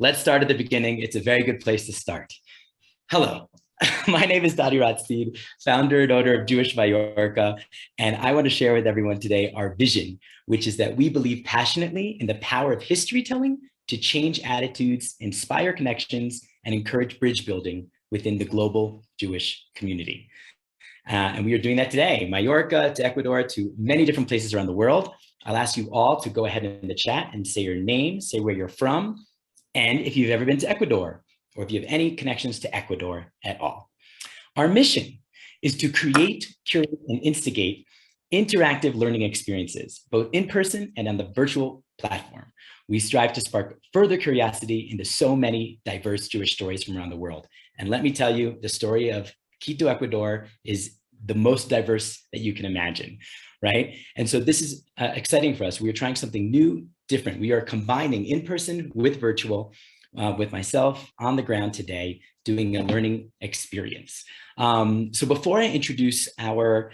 Let's start at the beginning. It's a very good place to start. Hello, my name is Dani Rotstein, founder and owner of Jewish Mallorca, and I want to share with everyone today our vision, which is that we believe passionately in the power of history telling to change attitudes, inspire connections, and encourage bridge building within the global Jewish community. And we are doing that today, Mallorca to Ecuador to many different places around the world. I'll ask you all to go ahead in the chat and say your name, say where you're from, and if you've ever been to Ecuador, or if you have any connections to Ecuador at all. Our mission is to create, curate, and instigate interactive learning experiences, both in person and on the virtual platform. We strive to spark further curiosity into so many diverse Jewish stories from around the world. And let me tell you, the story of Quito, Ecuador is the most diverse that you can imagine, right? And so this is exciting for us. We are trying something new, different. We are combining in-person with virtual, with myself on the ground today, doing a learning experience. So before I introduce our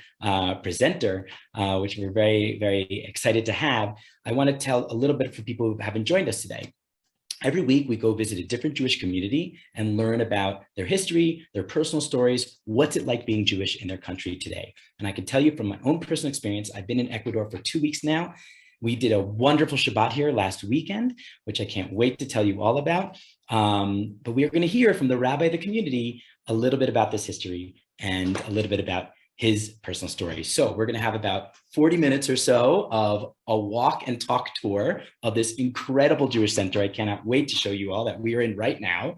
presenter, which we're very, very excited to have, I want to tell a little bit for people who haven't joined us today. Every week we go visit a different Jewish community and learn about their history, their personal stories, what's it like being Jewish in their country today. And I can tell you from my own personal experience, I've been in Ecuador for 2 weeks now. We did a wonderful Shabbat here last weekend, which I can't wait to tell you all about. But we are going to hear from the rabbi of the community a little bit about this history and a little bit about his personal story. So we're going to have about 40 minutes or so of a walk and talk tour of this incredible Jewish center. I cannot wait to show you all that we are in right now.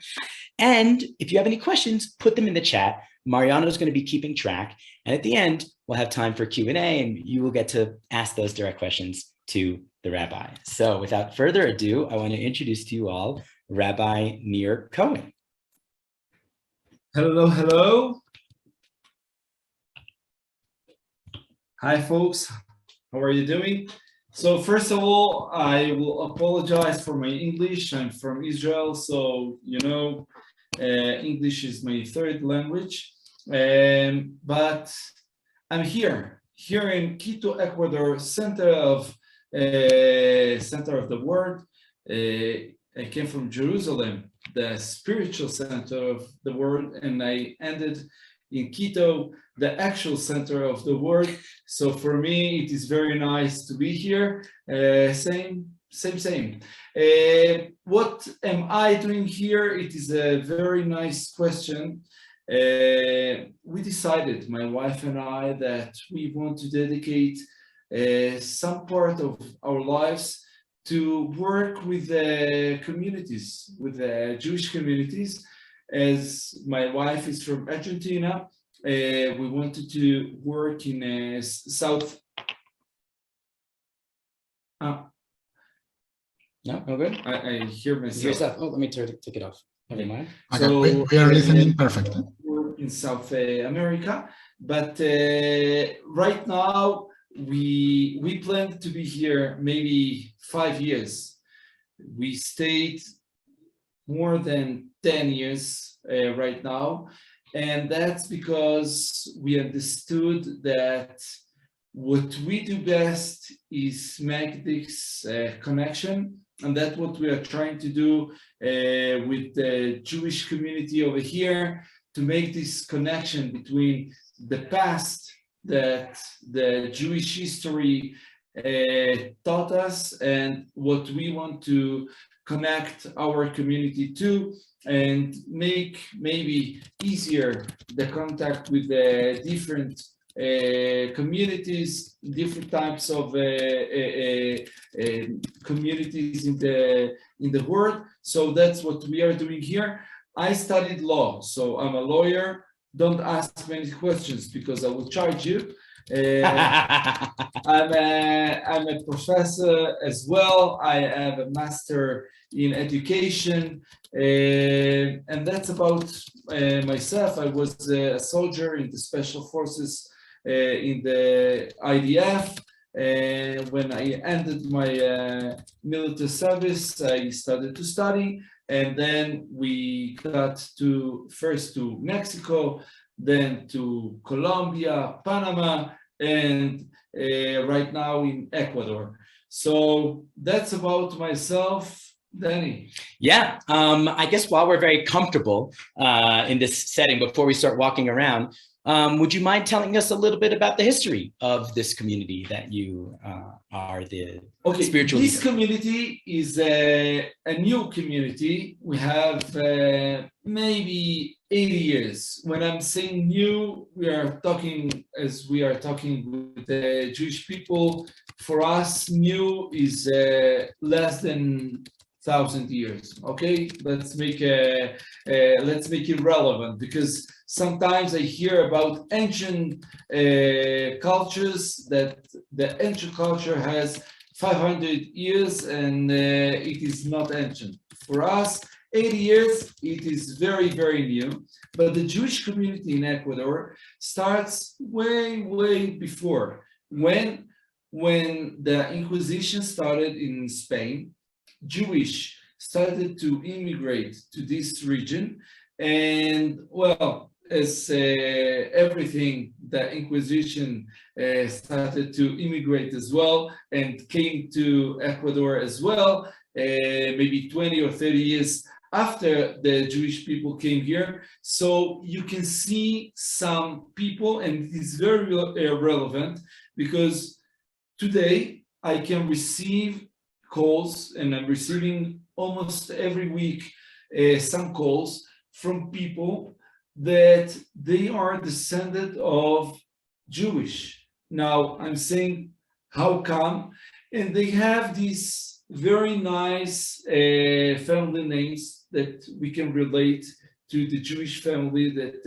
And if you have any questions, put them in the chat. Mariano is going to be keeping track. And at the end, we'll have time for Q&A and you will get to ask those direct questions to the rabbi. So without further ado, I want to introduce to you all Rabbi Nir Koren. Hello, hello. Hi, folks. How are you doing? So first of all, I will apologize for my English. I'm from Israel, so you know, English is my third language. But I'm here in Quito, Ecuador, center of the world. I came from Jerusalem, the spiritual center of the world, and I ended in Quito, the actual center of the world. So for me, it is very nice to be here. Same. What am I doing here? It is a very nice question. We decided, my wife and I, that we want to dedicate some part of our lives to work with the communities, with the Jewish communities. As my wife is from Argentina, we wanted to work in South. No, no good. I hear myself. Oh, let me take it off. Never mind. Okay, so we are listening perfectly. In South America, but right now we plan to be here maybe 5 years. We stayed more than 10 years right now, and that's because we understood that what we do best is make this connection, and that's what we are trying to do with the Jewish community over here, to make this connection between the past that the Jewish history taught us and what we want to connect our community to, and make maybe easier the contact with the different communities, different types of communities in the world. So that's what we are doing here. I studied law, so I'm a lawyer. Don't ask many questions because I will charge you. I'm a professor as well. I have a master in education, and that's about myself. I was a soldier in the special forces in the IDF. When I ended my military service, I started to study, and then we got first to Mexico, then to Colombia, Panama, and right now in Ecuador. So that's about myself. Dani. Yeah, I guess while we're very comfortable in this setting, before we start walking around, would you mind telling us a little bit about the history of this community that you are the spiritual this leader? community is a new community. We have maybe 80 years. When I'm saying new, we are talking with the Jewish people. For us, new is less than 1,000 years. Okay, let's make it relevant, because sometimes I hear about ancient cultures, that the ancient culture has 500 years and it is not ancient. For us, 80 years, it is very, very new. But the Jewish community in Ecuador starts way, way before. When the Inquisition started in Spain, Jewish started to immigrate to this region, and well, as everything, the Inquisition started to immigrate as well and came to Ecuador as well, maybe 20 or 30 years after the Jewish people came here. So you can see some people, and it is very relevant, because today I can receive calls, and I'm receiving almost every week some calls from people that they are descended of Jewish. Now I'm saying, how come? And they have these very nice family names that we can relate to the Jewish family that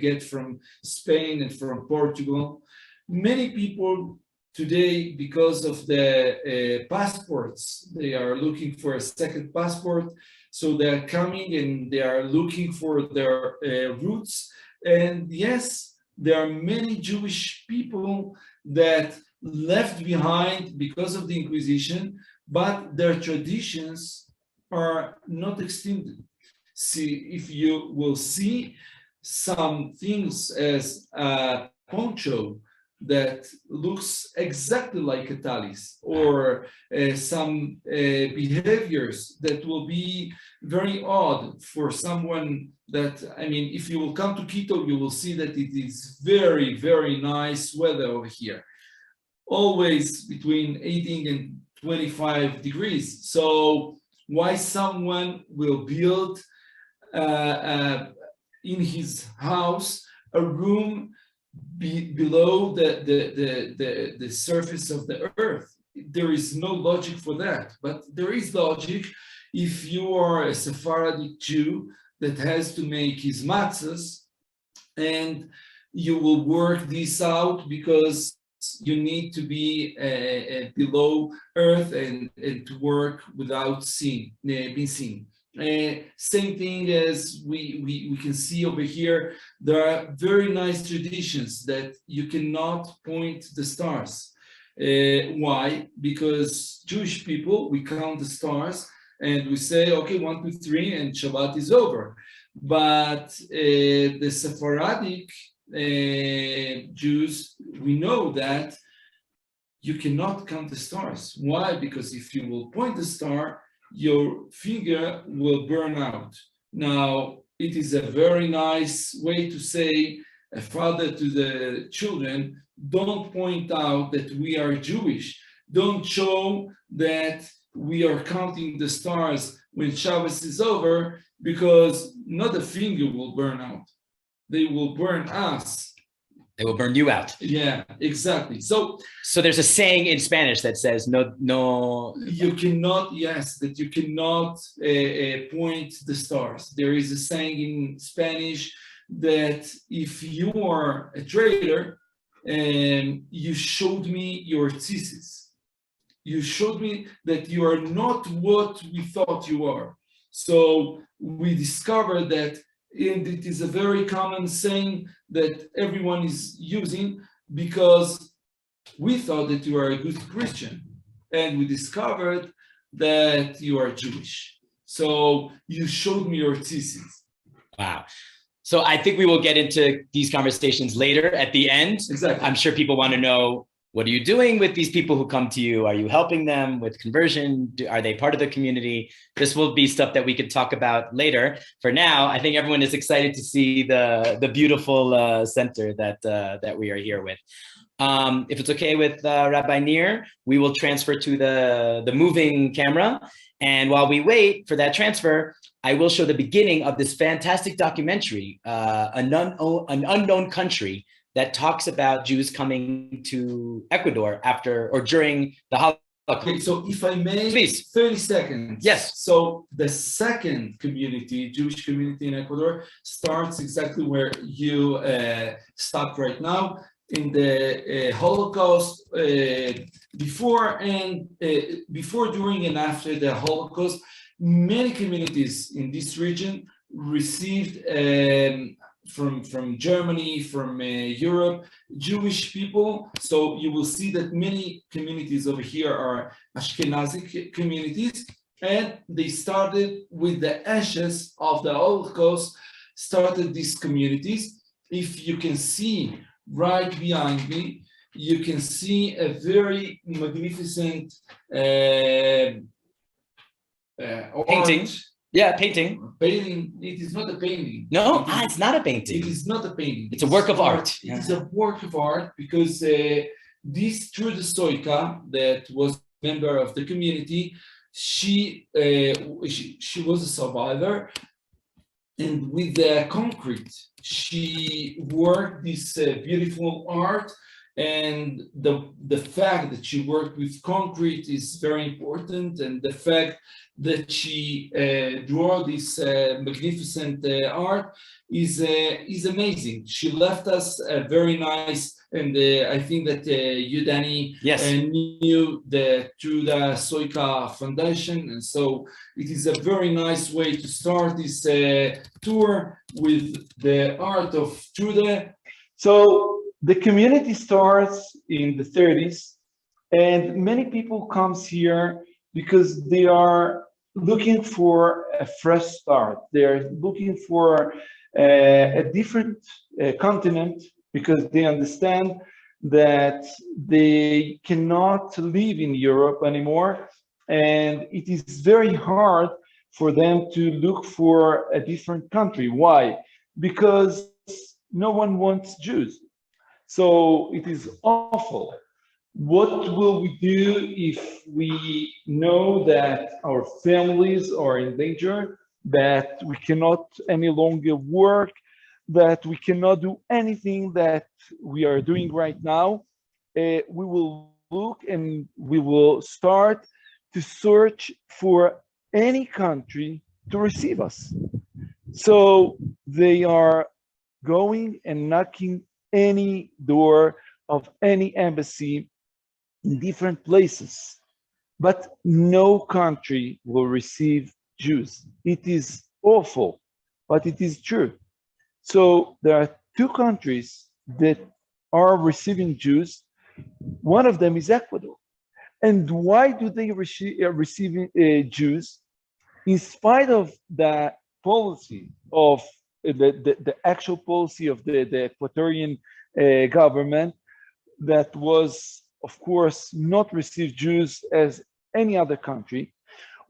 get from Spain and from Portugal. Many people today, because of the passports, they are looking for a second passport. So they're coming and they are looking for their roots. And yes, there are many Jewish people that left behind because of the Inquisition, but their traditions are not extinct. See, if you will see some things as a poncho that looks exactly like a talis, or some behaviors that will be very odd for someone that, I mean, if you will come to Quito, you will see that it is very, very nice weather over here. Always between 18 and 25 degrees. So why someone will build in his house a room below the surface of the earth? There is no logic for that, but there is logic if you are a Sephardic Jew that has to make his matzahs, and you will work this out because you need to be below earth and to work without being seen. Same thing as we can see over here. There are very nice traditions that you cannot point the stars. Why? Because Jewish people, we count the stars and we say, okay, 1, 2, 3, and Shabbat is over. But the Sephardic Jews, we know that you cannot count the stars. Why? Because if you will point the star, your finger will burn out. Now, it is a very nice way to say, a father to the children, don't point out that we are Jewish. Don't show that we are counting the stars when Shabbos is over, because not a finger will burn out. They will burn us. They will burn you out. Yeah, exactly. So there's a saying in Spanish that says, no. You cannot, yes, that you cannot point the stars. There is a saying in Spanish that if you are a trader and you showed me your thesis, you showed me that you are not what we thought you are. So we discovered that, and it is a very common saying that everyone is using, because we thought that you are a good Christian, and we discovered that you are Jewish. So you showed me your thesis. Wow. So I think we will get into these conversations later at the end. Exactly. I'm sure people want to know what are you doing with these people who come to you? Are you helping them with conversion? Are they part of the community? This will be stuff that we could talk about later. For now, I think everyone is excited to see the beautiful center that we are here with. If it's okay with Rabbi Nir, we will transfer to the moving camera. And while we wait for that transfer, I will show the beginning of this fantastic documentary, an unknown country, that talks about Jews coming to Ecuador after or during the Holocaust. Okay, so if I may, please, 30 seconds. Yes. So the second community, Jewish community in Ecuador, starts exactly where you stopped right now, in the Holocaust, before, during, and after the Holocaust. Many communities in this region received from Germany, from Europe, Jewish people. So you will see that many communities over here are Ashkenazi communities, and they started with the ashes of the Holocaust, started these communities. If you can see right behind me, you can see a very magnificent painting. Art. Yeah, painting. Painting. It is not a painting. No, it's not a painting. It is not a painting. It's a work of art. It is a work of art, because this Trude Soika, that was a member of the community, she was a survivor, and with the concrete, she worked this beautiful art. And the fact that she worked with concrete is very important, and the fact that she drew this magnificent art is amazing. She left us a very nice, and I think that you, Dani, yes, knew the Trude Soika Foundation, and so it is a very nice way to start this tour with the art of Trude. So the community starts in the 30s, and many people comes here because they are looking for a fresh start. They're looking for a different continent, because they understand that they cannot live in Europe anymore, and it is very hard for them to look for a different country. Why? Because no one wants Jews. So it is awful. What will we do if we know that our families are in danger, that we cannot any longer work, that we cannot do anything that we are doing right now? We will look and we will start to search for any country to receive us. So they are going and knocking any door of any embassy in different places, but no country will receive Jews. It is awful, but it is true. So there are two countries that are receiving Jews. One of them is Ecuador. And why do they receive Jews? In spite of the policy of the actual policy of the Ecuadorian government, that was, of course, not receive Jews as any other country,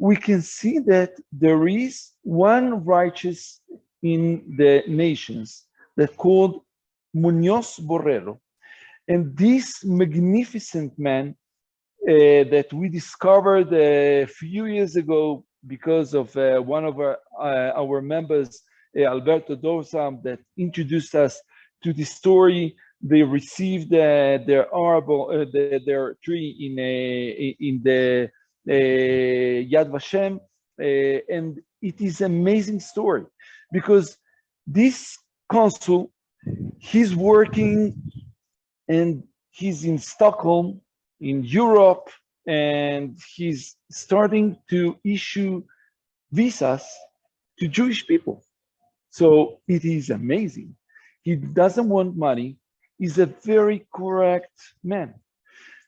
we can see that there is one righteous in the nations that called Muñoz Borrero. And this magnificent man that we discovered a few years ago because of one of our members, Alberto Dorsam, that introduced us to the story. They received their arable, their tree in the Yad Vashem, and it is an amazing story, because this consul, he's working and he's in Stockholm, in Europe, and he's starting to issue visas to Jewish people. So it is amazing. He doesn't want money. He's a very correct man.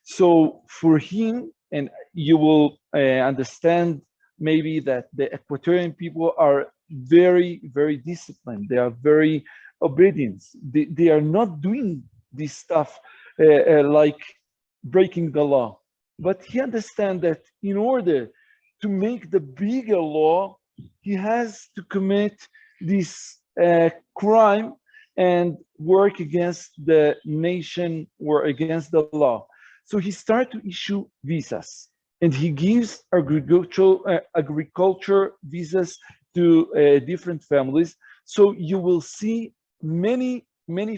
So for him, and you will understand maybe that the Equatorian people are very, very disciplined. They are very obedient. They are not doing this stuff like breaking the law. But he understands that in order to make the bigger law, he has to commit this crime and work against the nation or against the law. So he started to issue visas, and he gives agriculture visas to different families. So you will see many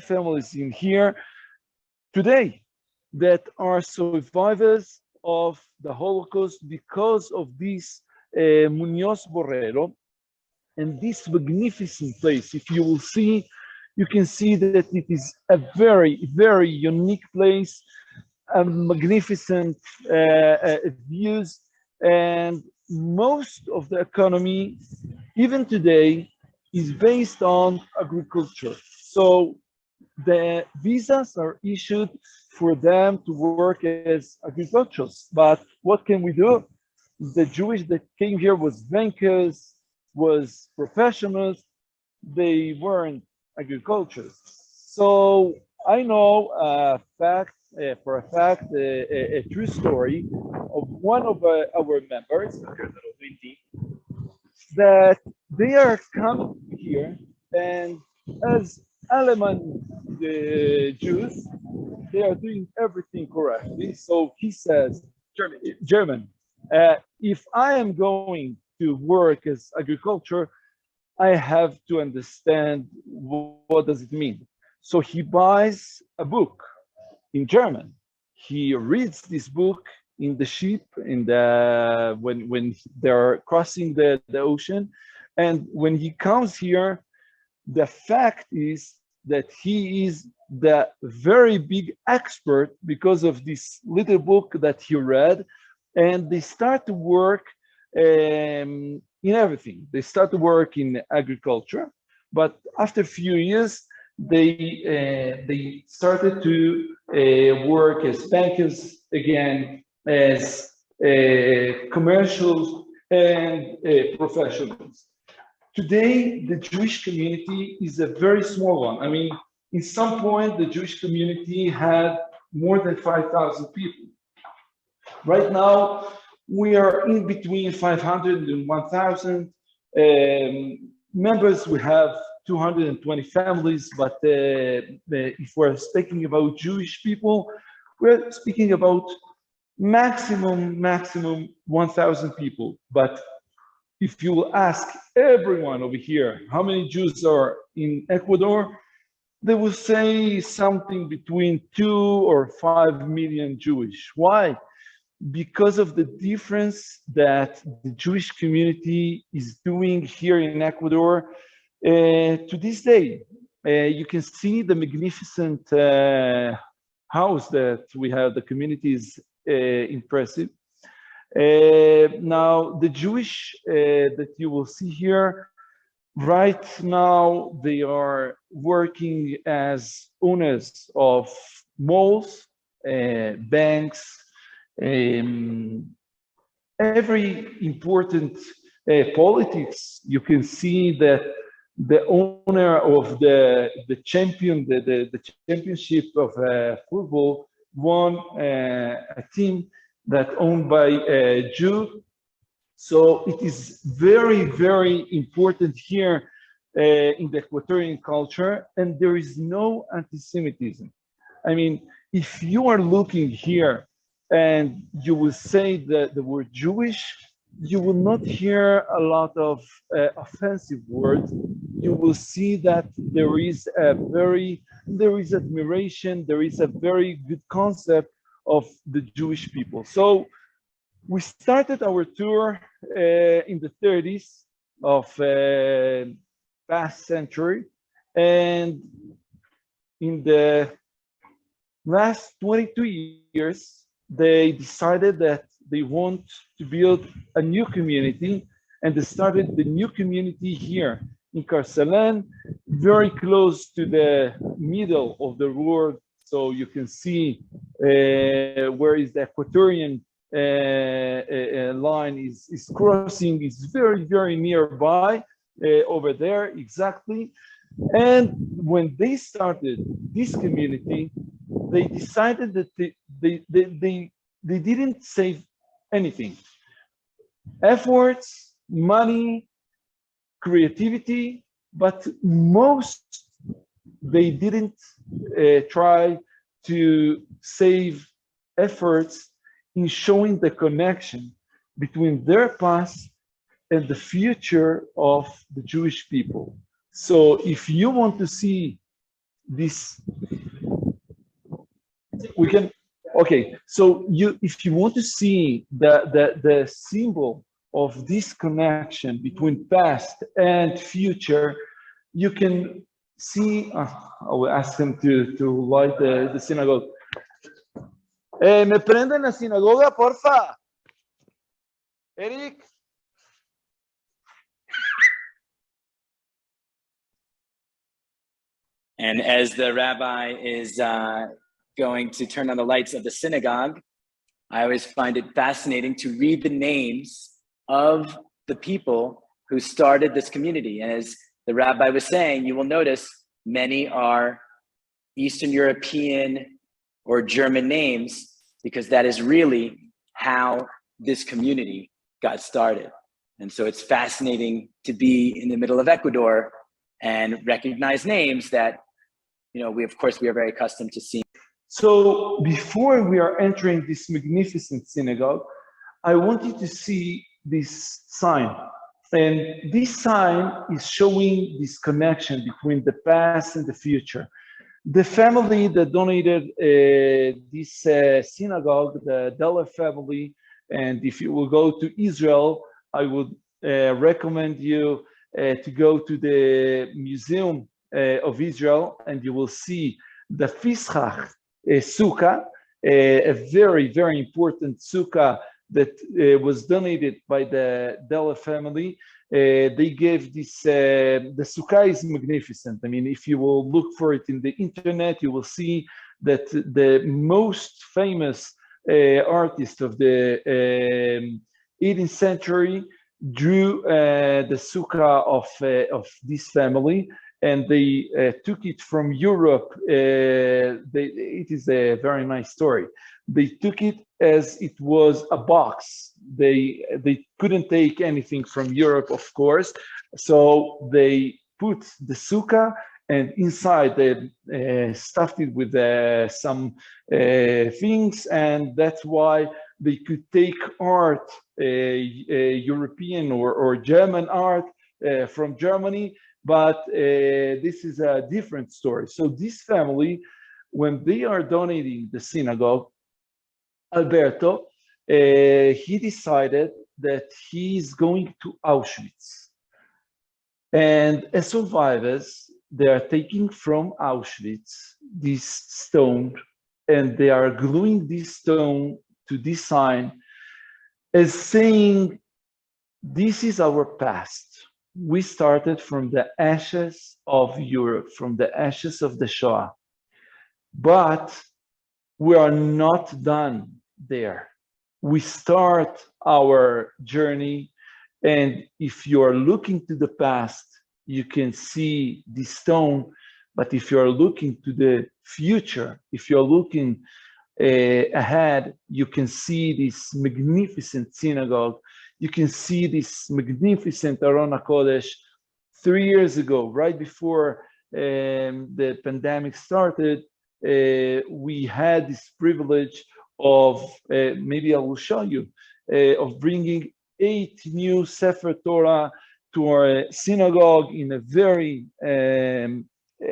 families in here today that are survivors of the Holocaust because of this Muñoz Borrero and this magnificent place. If you will see, you can see that it is a very unique place, magnificent views, and most of the economy, even today, is based on agriculture. So the visas are issued for them to work as agriculturists. But what can we do? The Jewish that came here was bankers, was professionals. They weren't agriculturists. So I know for a fact, a true story of one of our members, that they are coming here, and as Aleman Jews, they are doing everything correctly. So he says, German, if I am going to work as agriculture, I have to understand what does it mean. So he buys a book in German. He reads this book in the ship, in the when they're crossing the ocean, and when he comes here, the fact is that he is the very big expert because of this little book that he read, and they start to work in everything. They start to work in agriculture, but after a few years, they started to work as bankers again, as commercials and professionals. Today, the Jewish community is a very small one. I mean, in some point, the Jewish community had more than 5,000 people. Right now, we are in between 500 and 1,000 members. We have 220 families, but if we're speaking about Jewish people, we're speaking about maximum 1,000 people. But if you will ask everyone over here how many Jews are in Ecuador, they will say something between 2 or 5 million Jewish. Why? Because of the difference that the Jewish community is doing here in Ecuador to this day. You can see the magnificent house that we have. The community is impressive. Now, the Jewish that you will see here, right now, they are working as owners of malls, banks, every important politics. You can see that the owner of the championship of football won a team that owned by a Jew. So it is very important here in the Equatorian culture, and there is no anti-Semitism. I mean, if you are looking here and you will say that the word Jewish, you will not hear a lot of offensive words. You will see that there is admiration, there is a very good concept of the Jewish people. So we started our tour in the 30s of past century, and in the last 22 years, they decided that they want to build a new community, and they started the new community here in Carcelén, very close to the middle of the road. So you can see where is the Equatorian line is crossing. It's very nearby over there, exactly. And when they started this community, they decided that they didn't save anything. Efforts, money, creativity, but most they didn't try to save efforts in showing the connection between their past and the future of the Jewish people. So if you want to see this, we can, okay, so if you want to see the symbol of this connection between past and future, you can see, I will ask him to light the synagogue. ¿Me prenden la sinagoga, porfa? Eric? And as the rabbi is going to turn on the lights of the synagogue, I always find it fascinating to read the names of the people who started this community. And as the rabbi was saying, you will notice many are Eastern European or German names, because that is really how this community got started. And so it's fascinating to be in the middle of Ecuador and recognize names that, you know, we are very accustomed to seeing. So before we are entering this magnificent synagogue, I want you to see this sign. And this sign is showing this connection between the past and the future. The family that donated this synagogue, the Deller family, and if you will go to Israel, I would recommend you to go to the Museum of Israel, and you will see the Fischach sukkah, a very, very important sukkah that was donated by the Deller family. They gave this, the sukkah is magnificent. I mean, if you will look for it in the internet, you will see that the most famous artist of the 18th century drew the sukkah of this family, and they took it from Europe. It is a very nice story. They took it as it was a box. They couldn't take anything from Europe, of course, so they put the sukkah, and inside they stuffed it with some things, and that's why they could take art, European or German art from Germany, but this is a different story. So this family, when they are donating the synagogue, Alberto, he decided that he's going to Auschwitz. And as survivors, they are taking from Auschwitz this stone, and they are gluing this stone to this sign as saying, this is our past. We started from the ashes of Europe, from the ashes of the Shoah. But we are not done there. We start our journey, and if you are looking to the past, you can see the stone. But if you are looking to the future, if you're looking ahead, you can see this magnificent synagogue. You can see this magnificent Aron HaKodesh. 3 years ago, right before the pandemic started, we had this privilege of, maybe I will show you, of bringing 8 new Sefer Torah to our synagogue in a very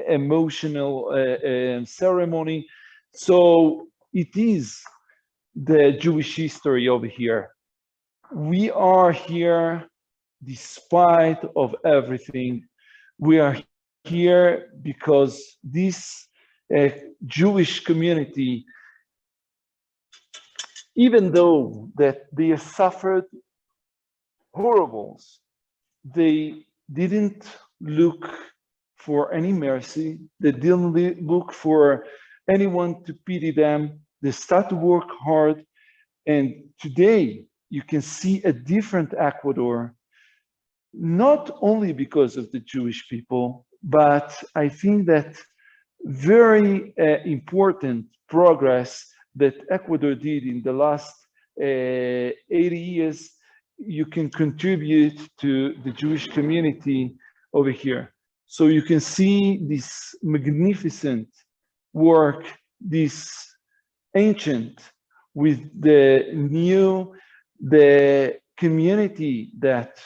emotional ceremony. So it is the Jewish history over here. We are here despite of everything. We are here because this Jewish community, even though that they have suffered horribles, they didn't look for any mercy. They didn't look for anyone to pity them. They start to work hard. And today you can see a different Ecuador, not only because of the Jewish people, but I think that very important progress that Ecuador did in the last 80 years, you can contribute to the Jewish community over here. So you can see this magnificent work, this ancient with the new, the community that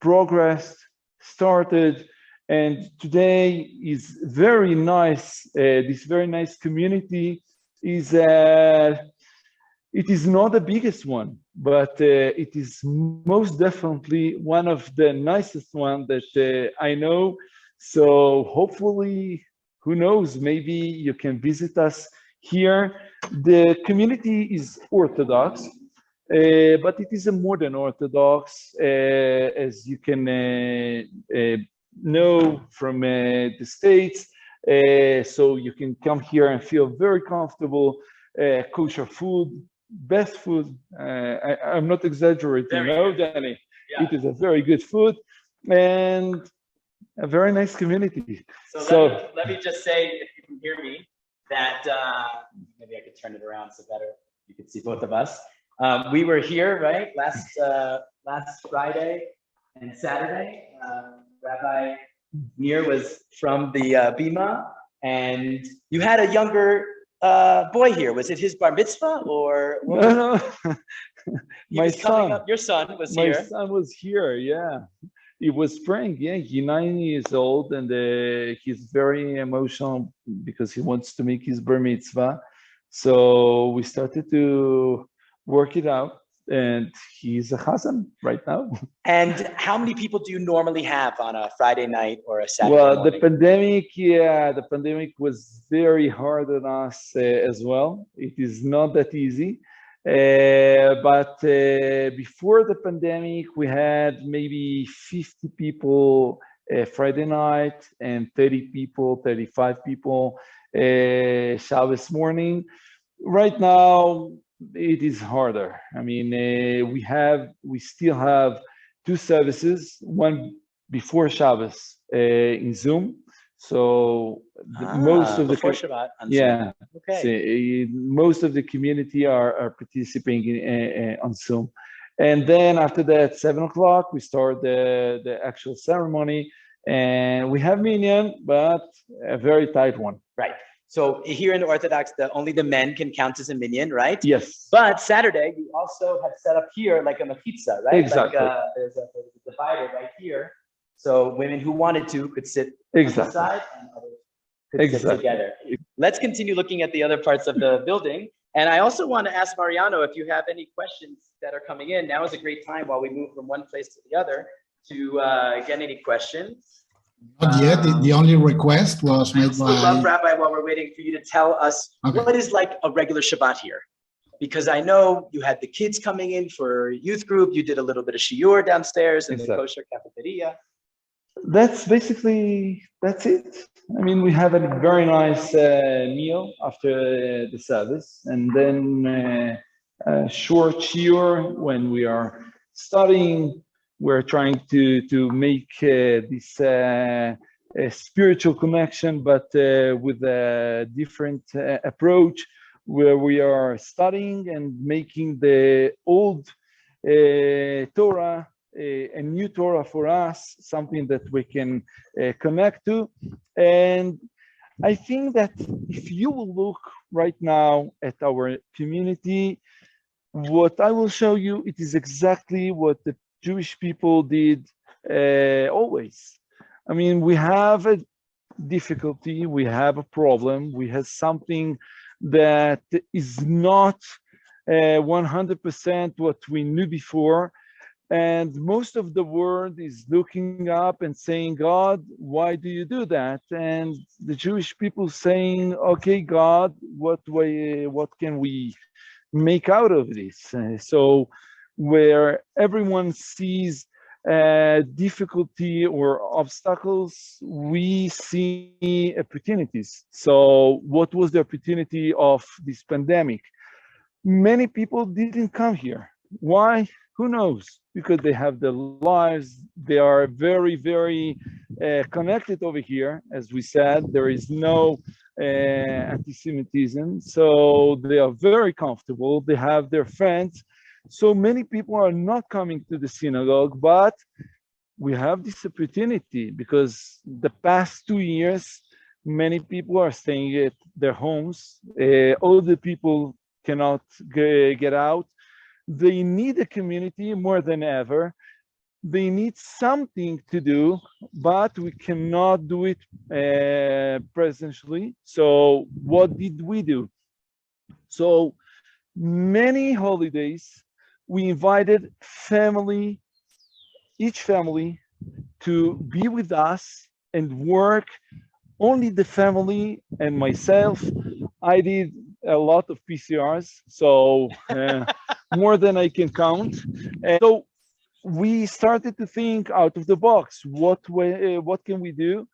progressed, started, and today is very nice. This very nice community is, it is not the biggest one, but it is most definitely one of the nicest one that I know. So hopefully, who knows, maybe you can visit us here. The community is Orthodox, but it is a modern Orthodox, as you can know from the States. So you can come here and feel very comfortable. Kosher food, best food. I'm not exaggerating, no, Danny? Yeah. It is a very good food and a very nice community. So let me just say, if you can hear me, that maybe I could turn it around so better you can see both of us. We were here, right, last Friday and Saturday. Rabbi Nir was from the Bima, and you had a younger boy here. Was it his bar mitzvah or? No. My son. Your son was here. My son was here, yeah. It was spring, yeah. He's 9 years old, and he's very emotional because he wants to make his bar mitzvah. So we started to work it out, and he's a chazan right now. And how many people do you normally have on a Friday night or a Saturday morning? The pandemic was very hard on us as well. It is not that easy. But before the pandemic, we had maybe 50 people Friday night and 30 people, 35 people Shabbos morning. Right now, it is harder. I mean, we still have 2 services, one before Shabbos in Zoom. So most of the Shabbat on Zoom. Okay. So, most of the community are participating on Zoom, and then after that, 7 o'clock, we start the actual ceremony, and we have minyan, but a very tight one. Right. So here in the Orthodox, only the men can count as a minyan, right? Yes. But Saturday, you also have set up here like a mechitza, right? Exactly. Like there's a divider right here. So women who wanted to could sit on the side and others could sit together. Let's continue looking at the other parts of the building. And I also want to ask Mariano if you have any questions that are coming in. Now is a great time while we move from one place to the other to get any questions. Not yet. The only request was made by... I would love, Rabbi, while we're waiting for you to tell us what is like a regular Shabbat here. Because I know you had the kids coming in for youth group. You did a little bit of shiur downstairs in the kosher cafeteria. That's it. I mean, we have a very nice meal after the service, and then a short shiur when we are studying. We're trying to make this spiritual connection, but with a different approach, where we are studying and making the old Torah a new Torah for us, something that we can connect to. And I think that if you will look right now at our community, what I will show you, it is exactly what the Jewish people did always. I mean, we have a difficulty, we have a problem, we have something that is not 100% what we knew before. And most of the world is looking up and saying, God, why do you do that? And the Jewish people saying, okay, God, what can we make out of this? So where everyone sees difficulty or obstacles, we see opportunities. So what was the opportunity of this pandemic? Many people didn't come here. Why? Who knows? Because they have their lives. They are very, very connected over here. As we said, there is no anti-Semitism. So they are very comfortable. They have their friends. So many people are not coming to the synagogue, but we have this opportunity because the past 2 years, many people are staying at their homes. All the people cannot get out. They need a community more than ever. They need something to do, but we cannot do it presently. So what did we do? So many holidays, we invited each family to be with us and work. Only the family and myself. I did a lot of PCRs, so more than I can count. So we started to think out of the box. What can we do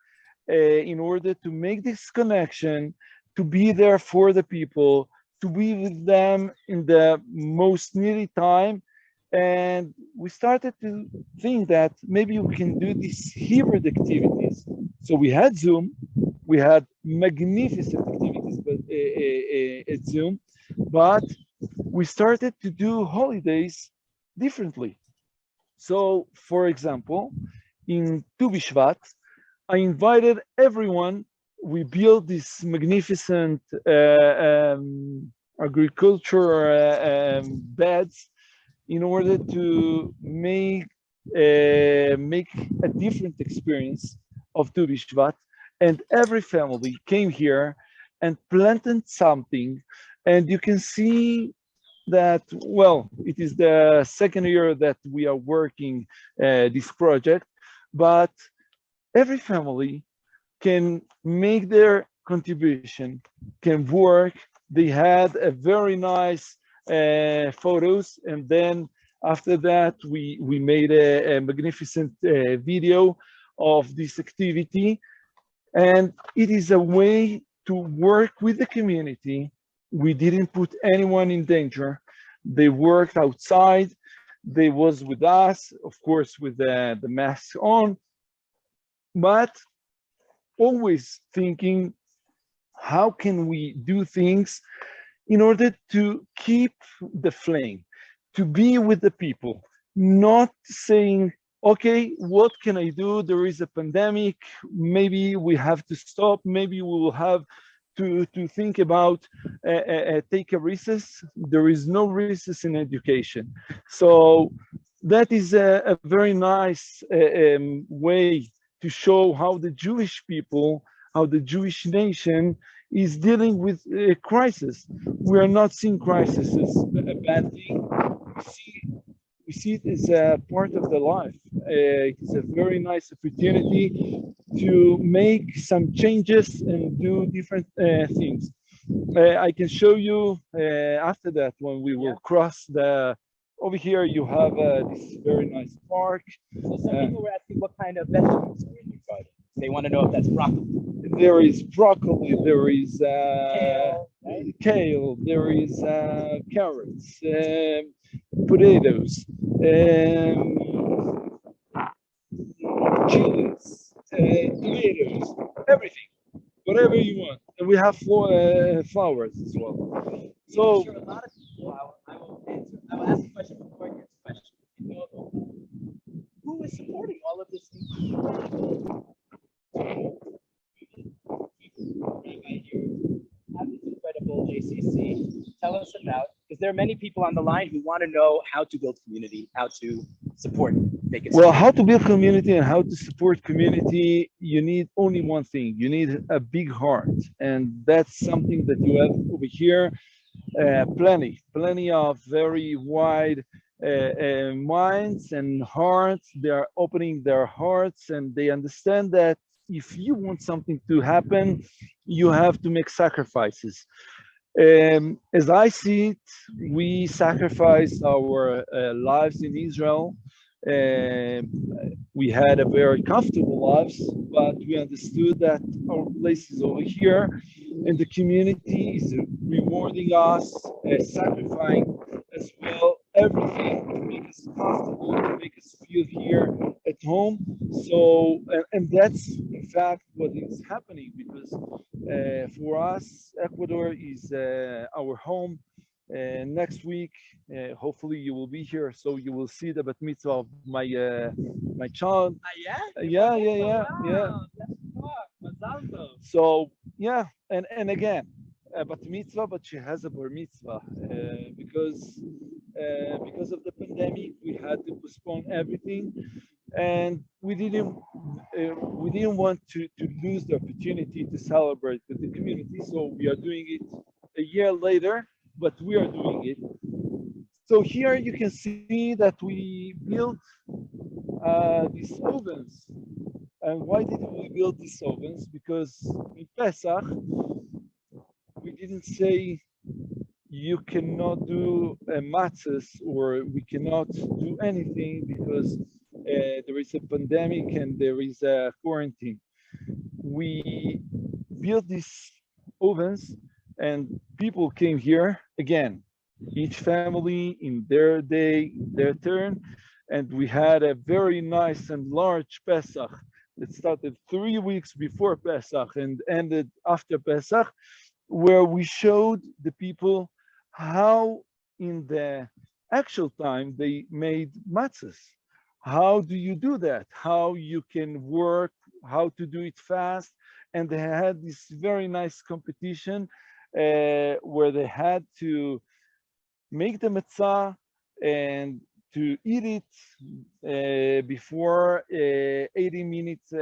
in order to make this connection, to be there for the people, to be with them in the most needy time? And we started to think that maybe we can do these hybrid activities. So we had Zoom, we had magnificent activities at Zoom, but we started to do holidays differently. So, for example, in Tu B'Shvat, I invited everyone. We built this magnificent agriculture beds in order to make a different experience of Tu B'Shvat. And every family came here and planted something. And you can see that, well, it is the second year that we are working this project, but every family can make their contribution, can work. They had a very nice photos, and then after that we made a magnificent video of this activity. And it is a way to work with the community. We didn't put anyone in danger. They worked outside. They was with us, of course, with the mask on, but always thinking, how can we do things in order to keep the flame, to be with the people, not saying, okay, what can I do? There is a pandemic. Maybe we have to stop. Maybe we will have to think about take a recess. There is no recess in education. So that is a very nice way to show how the Jewish people, how the Jewish nation is dealing with a crisis. We are not seeing crisis as a bad thing. We see it as a part of the life. It's a very nice opportunity to make some changes and do different things. I can show you after that when we will cross the. Over here, you have this very nice park. So some people were asking what kind of vegetables are in your garden. They want to know if that's broccoli. There is broccoli. There is Kale, right? kale. There is carrots, potatoes, chilies, tomatoes, everything, whatever you want. And we have flowers as well. So sure, a lot of people, I will ask a question before I answer the question. Who is supporting all of this? Have this incredible JCC. Tell us about, because there are many people on the line who want to know how to build community, how to support. Well, how to build community and how to support community, you need only one thing. You need a big heart. And that's something that you have over here. Plenty of very wide minds and hearts. They are opening their hearts and they understand that if you want something to happen, you have to make sacrifices. As I see it, we sacrificed our lives in Israel. We had a very comfortable lives, but we understood that our place is over here and the community is rewarding us, sacrificing as well everything to make us comfortable, to make us feel here at at home. So, and that's in fact what is happening, because for us, Ecuador is our home. Next week, hopefully you will be here, so you will see the bat mitzvah of my child. Yeah. So yeah, and again, a bat mitzvah, but she has a bar mitzvah because of the pandemic, we had to postpone everything, and we didn't want to lose the opportunity to celebrate with the community. So we are doing it a year later, but we are doing it. So here you can see that we built these ovens. And why did we build these ovens? Because in Pesach, we didn't say you cannot do matzahs, or we cannot do anything because there is a pandemic and there is a quarantine. We built these ovens and people came here again, each family in their day, their turn. And we had a very nice and large Pesach that started 3 weeks before Pesach and ended after Pesach, where we showed the people how in the actual time they made matzahs. How do you do that? How you can work, how to do it fast. And they had this very nice competition where they had to make the matzah and to eat it before 80 minutes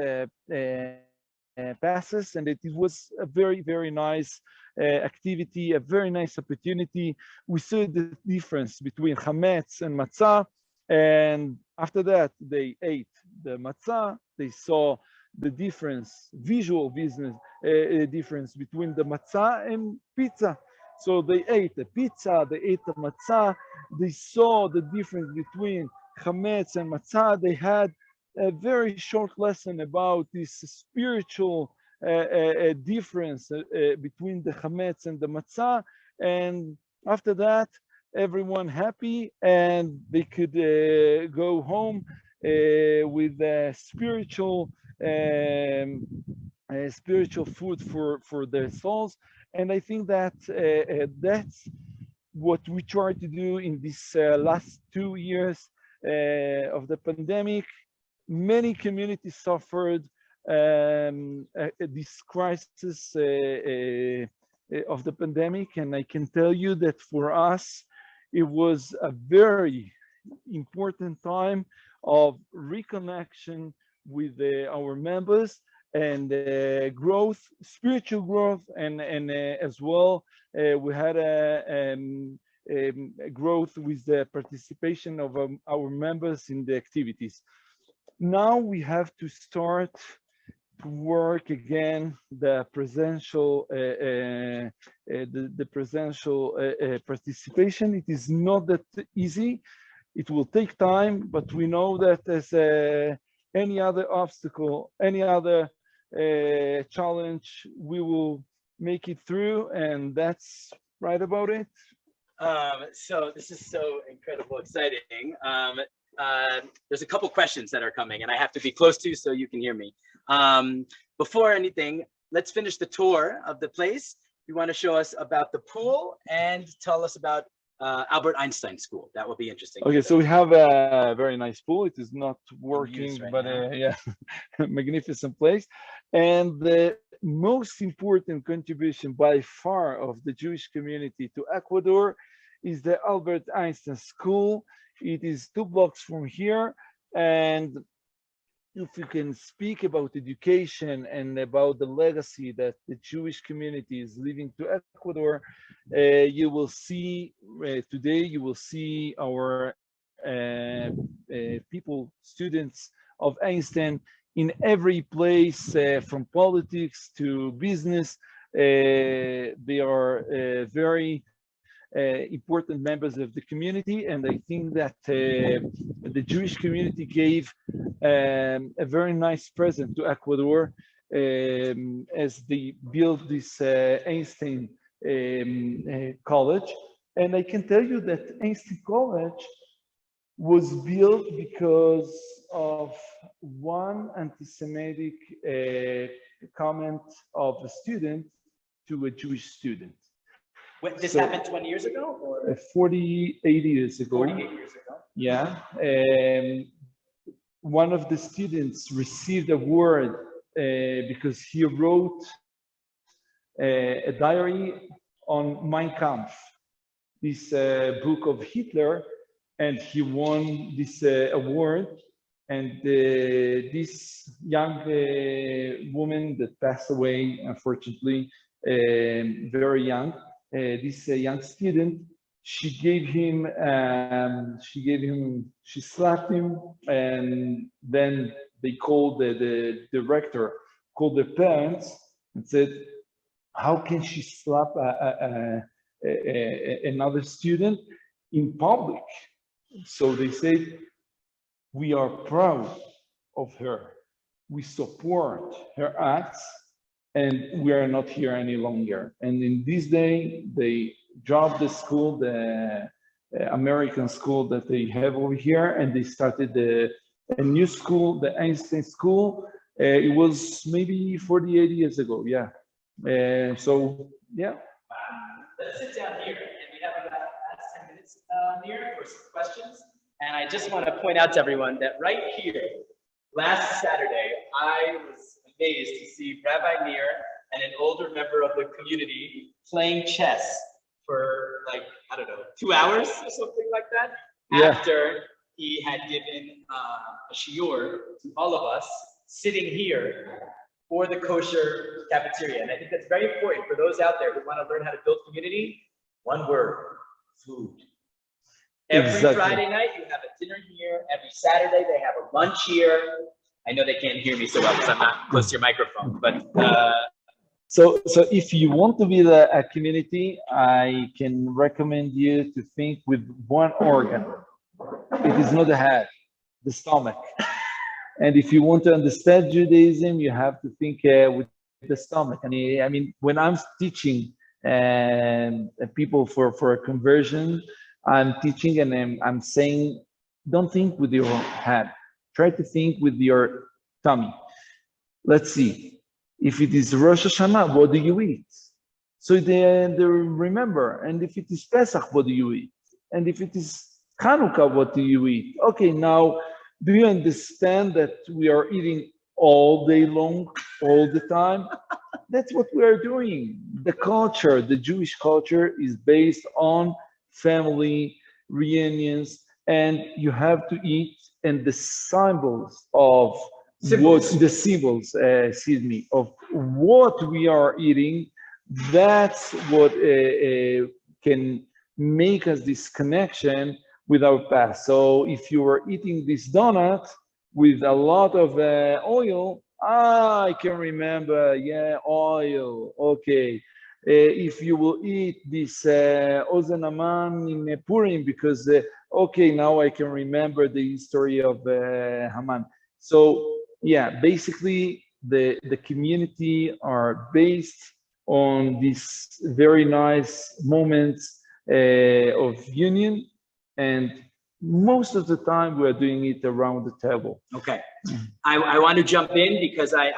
passes. And it was a very, very nice activity, a very nice opportunity. We saw the difference between chametz and matzah. And after that, they ate the matzah. They saw the difference, visual business difference between the matzah and pizza. So they ate the pizza, they ate the matzah. They saw the difference between chametz and matzah. They had a very short lesson about this spiritual difference between the chametz and the matzah. And after that, everyone happy, and they could go home with spiritual food for their souls. And I think that that's what we try to do in these last 2 years of the pandemic. Many communities suffered this crisis of the pandemic, and I can tell you that for us, it was a very important time of reconnection with our members and growth, spiritual growth, and as well, we had a growth with the participation of our members in the activities. Now we have to start to work again the presential participation. It is not that easy. It will take time, but we know that as any other obstacle, any other challenge, we will make it through, and that's right about it. So this is so incredible, exciting. There's a couple questions that are coming, and I have to be close to so you can hear me. Before anything, let's finish the tour of the place. You want to show us about the pool and tell us about Albert Einstein School. That will be interesting. Okay, so we have a very nice pool. It is not working, right but now. yeah, magnificent place. And the most important contribution by far of the Jewish community to Ecuador is the Albert Einstein School. It is 2 blocks from here. And if you can speak about education and about the legacy that the Jewish community is leaving to Ecuador, you will see today, you will see our people, students of Einstein in every place, from politics to business. They are very important members of the community, and I think that the Jewish community gave a very nice present to Ecuador as they built this Einstein College. And I can tell you that Einstein College was built because of one anti-Semitic comment of a student to a Jewish student. This happened 20 years ago? Or? 48 years ago. 48 years ago. Yeah. One of the students received a award because he wrote a diary on Mein Kampf, this book of Hitler, and he won this award. And this young woman that passed away, unfortunately, very young, this young student, she slapped him, and then they called the director, called the parents, and said, how can she slap another student in public? So they said, we are proud of her. We support her acts, and we are not here any longer. And in this day, they dropped the school, the American school that they have over here, and they started a new school, the Einstein School. It was maybe 48 years ago, yeah. So, yeah. Let's sit down here, and we have about 10 minutes here for some questions. And I just want to point out to everyone that right here, last Saturday, I was amazed to see Rabbi Nir and an older member of the community playing chess for like, I don't know, 2 hours or something like that, yeah. After he had given a shiur to all of us sitting here for the kosher cafeteria. And I think that's very important for those out there who want to learn how to build community. One word, food. Every Friday night, you have a dinner here. Every Saturday, they have a lunch here. I know they can't hear me so well because I'm not close to your microphone, but. So if you want to build a community, I can recommend you to think with one organ. It is not the head, the stomach. And if you want to understand Judaism, you have to think with the stomach. I mean, when I'm teaching people for a conversion, I'm teaching and I'm saying, don't think with your head. Try to think with your tummy. Let's see. If it is Rosh Hashanah, what do you eat? So they remember. And if it is Pesach, what do you eat? And if it is Hanukkah, what do you eat? Okay, now, do you understand that we are eating all day long, all the time? That's what we are doing. The culture, the Jewish culture is based on family reunions, and you have to eat, and the symbols of of what we are eating, that's what can make us this connection with our past. So if you are eating this donut with a lot of oil, I can remember, yeah, oil, okay. If you will eat this Ozen Aman in Purim, because, okay, now I can remember the history of Haman. So, yeah, basically the community are based on these very nice moments of union, and most of the time we're doing it around the table. Okay, I want to jump in because I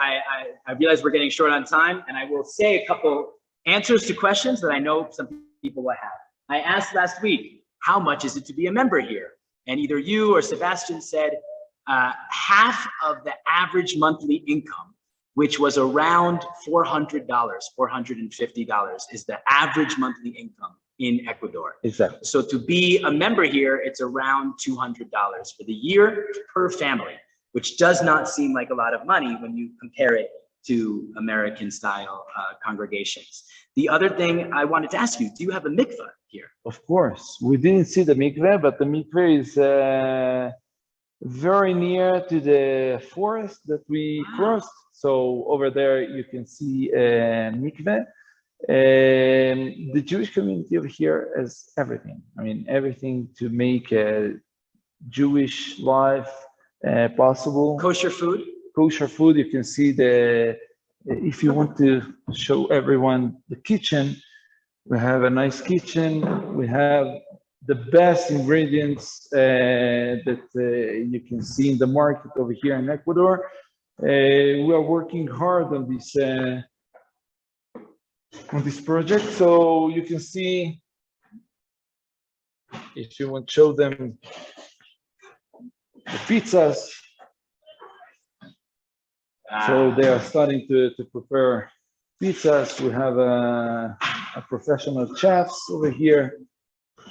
realize we're getting short on time, and I will say a couple answers to questions that I know some people will have. I asked last week, how much is it to be a member here? And either you or Sebastian said half of the average monthly income, which was around $400, $450 is the average monthly income in Ecuador. Exactly. So to be a member here, it's around $200 for the year per family, which does not seem like a lot of money when you compare it to American style congregations. The other thing I wanted to ask you, do you have a mikveh here? Of course. We didn't see the mikveh, but the mikveh is very near to the forest that we crossed. So over there you can see a mikveh. The Jewish community over here has everything. I mean, everything to make a Jewish life possible. Kosher food? Kosher food. You can see if you want to show everyone the kitchen, we have a nice kitchen. We have the best ingredients that you can see in the market over here in Ecuador. We are working hard on this project, so you can see, if you want to show them the pizzas. So they are starting to prepare pizzas. We have a professional chefs over here.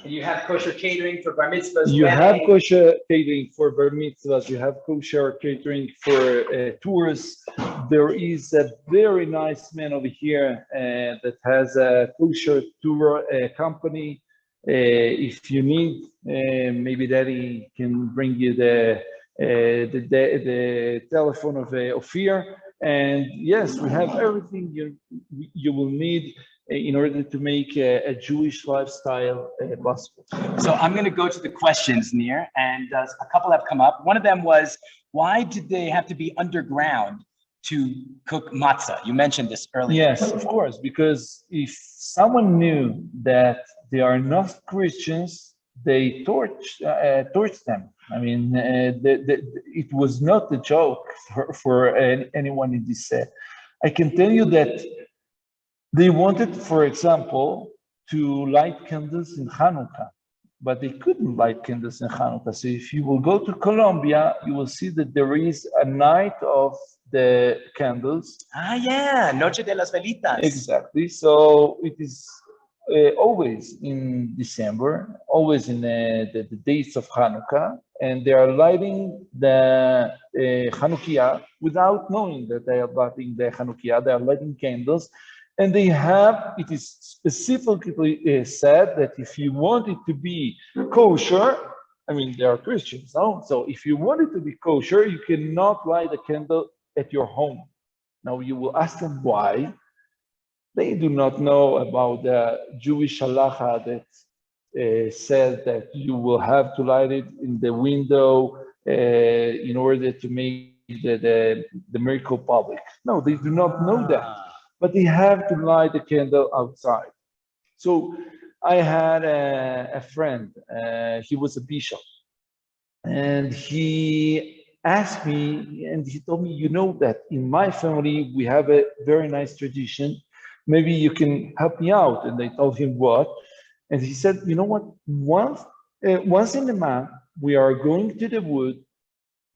You have kosher catering for bar mitzvahs. You have kosher catering for bar mitzvahs. You have kosher catering for tours. There is a very nice man over here that has a kosher tour company. If you need, maybe Daddy can bring you the telephone of Ophir. And yes, we have everything you will need in order to make a Jewish lifestyle possible. So I'm going to go to the questions, Nir, and a couple have come up. One of them was, why did they have to be underground to cook matzah? You mentioned this earlier. Yes, of course, because if someone knew that they are not Christians, they torch them. I mean, it was not a joke for anyone in this. I can tell you that they wanted, for example, to light candles in Hanukkah, but they couldn't light candles in Hanukkah. So if you will go to Colombia, you will see that there is a night of the candles. Ah, yeah, Noche de las Velitas. Exactly. So it is always in December, always in the days of Hanukkah, and they are lighting the Hanukkah without knowing that they are lighting the Hanukkah. They are lighting candles. And they have, it is specifically said that if you want it to be kosher, I mean, they are Christians, no? So if you want it to be kosher, you cannot light a candle at your home. Now you will ask them why. They do not know about the Jewish halacha that said that you will have to light it in the window in order to make the miracle public. No, they do not know that. But they have to light the candle outside. So I had a friend, he was a bishop, and he asked me, and he told me, you know that in my family, we have a very nice tradition. Maybe you can help me out. And I told him what? And he said, you know what, once in a month, we are going to the wood.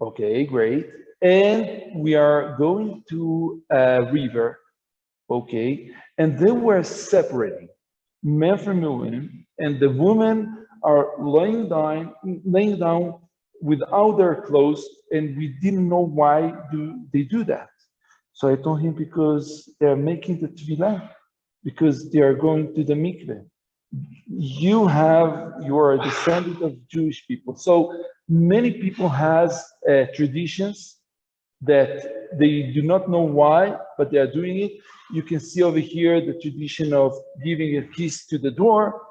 Okay, great. And we are going to a river. Okay, and they were separating men from women, and the women are laying down without their clothes, and we didn't know why they do that. So I told him, because they're making the tefillah, because they are going to the mikveh. You are a descendant of Jewish people. So many people has traditions that they do not know why, but they are doing it. You can see over here the tradition of giving a kiss to the door.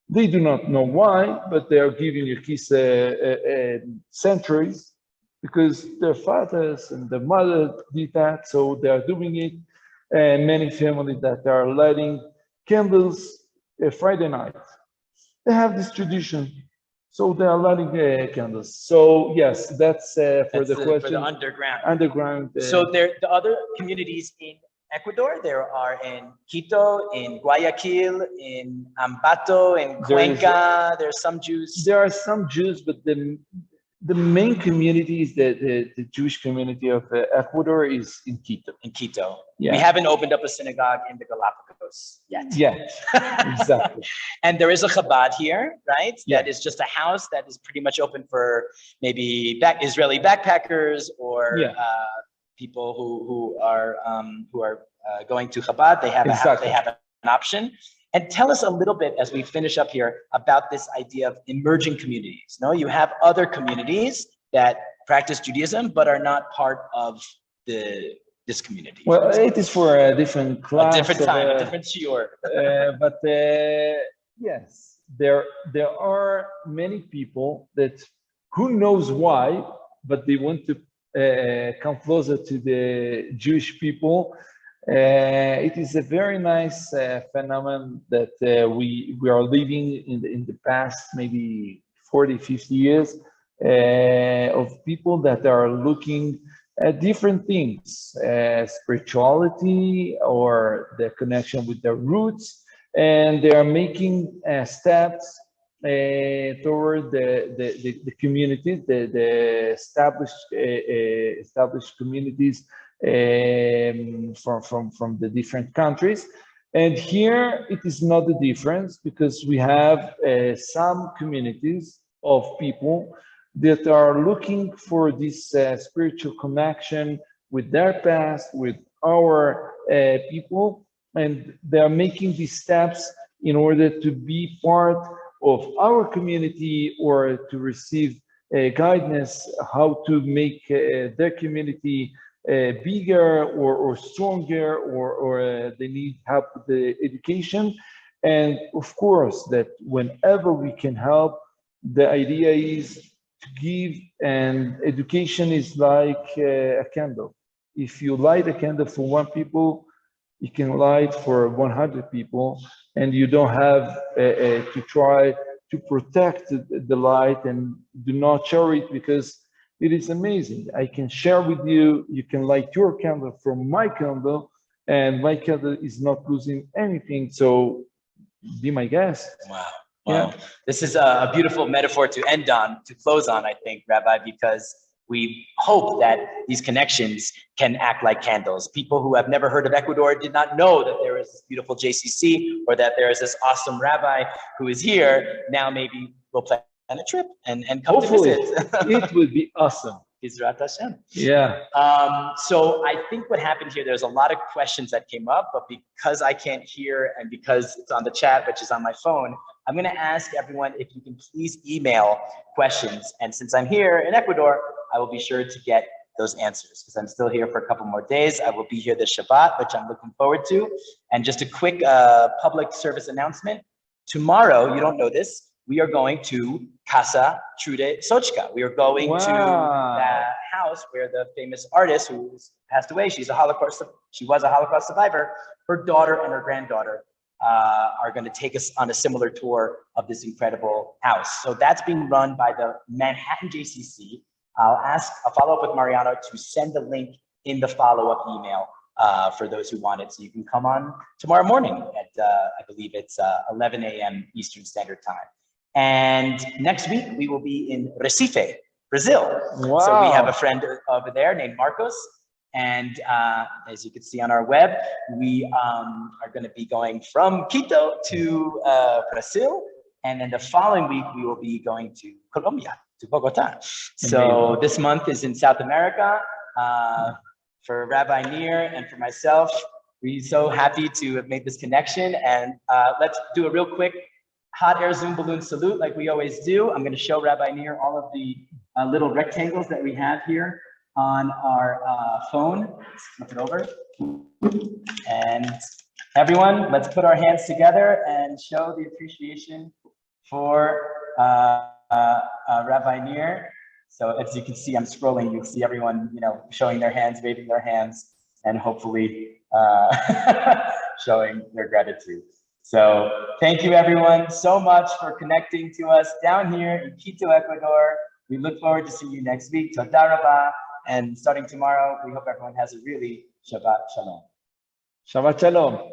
They do not know why, but they are giving a kiss centuries, because their fathers and their mother did that, so they are doing it. And many families that are lighting candles Friday night, they have this tradition. So they are lighting candles. So yes, that's for the question. For the underground. Underground. So the other communities in Ecuador, there are in Quito, in Guayaquil, in Ambato, in Cuenca. There's some Jews. There are some Jews, but the main community is the Jewish community of Ecuador is in Quito. In Quito. Yeah. We haven't opened up a synagogue in the Galapagos yet. Yeah, exactly. And there is a Chabad here, right? Yeah. That is just a house that is pretty much open for maybe Israeli backpackers or people who are going to Chabad. They have Exactly. they have an option. And tell us a little bit as we finish up here about this idea of emerging communities. No, you have other communities that practice Judaism but are not part of this community. Well, it is for a different class. A different time, a different shiur. But yes, there are many people that who knows why, but they want to come closer to the Jewish people. It is a very nice phenomenon that we are living in the past maybe 40, 50 years of people that are looking at different things, spirituality or the connection with their roots, and they are making steps toward the communities, the established communities from the different countries. And here it is not the difference, because we have some communities of people that are looking for this spiritual connection with their past, with our people, and they are making these steps in order to be part of our community or to receive guidance how to make their community bigger or stronger, or they need help with the education. And of course, that whenever we can help, the idea is to give, and education is like a candle. If you light a candle for one people, you can light for 100 people, and you don't have to try to protect the light and do not share it, because it is amazing. I can share with you, you can light your candle from my candle, and my candle is not losing anything. So be my guest. Wow. Yeah. Wow. This is a beautiful metaphor to end on, to close on, I think, Rabbi, because we hope that these connections can act like candles. People who have never heard of Ecuador did not know that there is this beautiful JCC, or that there is this awesome rabbi who is here. Now maybe we'll plan a trip and come Hopefully, to visit. it would be awesome. Yizrat Hashem. Yeah. So I think what happened here, there's a lot of questions that came up, but because I can't hear and because it's on the chat, which is on my phone, I'm going to ask everyone if you can please email questions. And since I'm here in Ecuador, I will be sure to get those answers, because I'm still here for a couple more days. I will be here this Shabbat, which I'm looking forward to. And just a quick public service announcement. Tomorrow, you don't know this, we are going to Casa Trude Sochka. We are going to the house where the famous artist who passed away, she was a Holocaust survivor, her daughter and her granddaughter are going to take us on a similar tour of this incredible house. So that's being run by the Manhattan JCC. I'll follow up with Mariano to send the link in the follow-up email for those who want it. So you can come on tomorrow morning at, I believe it's 11 a.m. Eastern Standard Time. And next week, we will be in Recife, Brazil. Wow. So we have a friend over there named Marcos. And as you can see on our web, we are going to be going from Quito to Brazil. And then the following week, we will be going to Colombia, to Bogota. So this month is in South America. For Rabbi Nir and for myself, we're so happy to have made this connection. And let's do a real quick hot air Zoom balloon salute like we always do. I'm going to show Rabbi Nir all of the little rectangles that we have here on our phone. Let's flip it over. And everyone, let's put our hands together and show the appreciation for Rabbi Nir. So as you can see, I'm scrolling, you can see everyone, showing their hands, waving their hands, and hopefully showing their gratitude. So thank you everyone so much for connecting to us down here in Quito, Ecuador. We look forward to seeing you next week. Toda rabah. And starting tomorrow, we hope everyone has a really Shabbat Shalom. Shabbat Shalom.